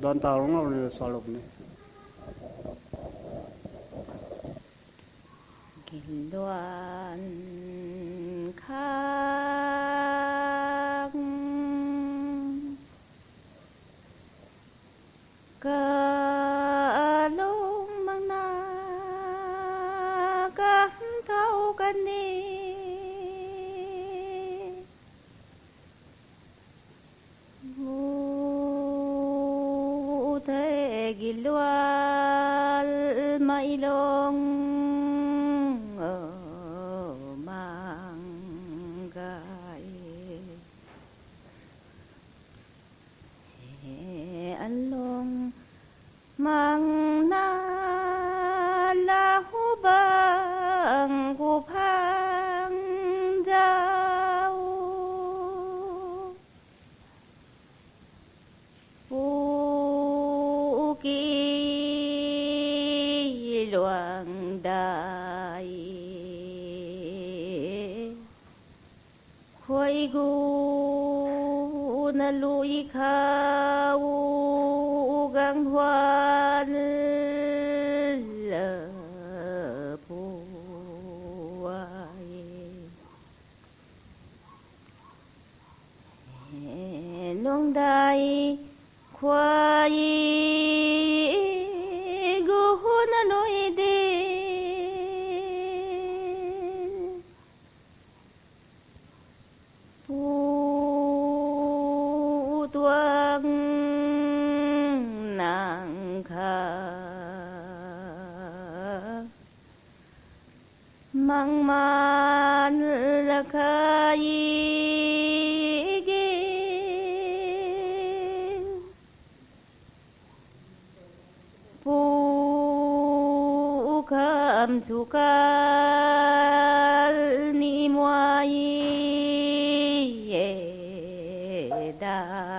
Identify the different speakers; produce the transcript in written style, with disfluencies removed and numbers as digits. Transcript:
Speaker 1: Don tarong na ulit salog ni.
Speaker 2: Gilwan khang cả lúc mang na cả thâu cái ni thế gilwan mai long mang gai anh long mang na la hu bang hu phang giao u kỳ loạn đại khôi gu na lui khao gang hoan lỡ puai long dai khoai gu na lui đi tuang nàng kha mang man la khai gi pu kham chu ka ni muai da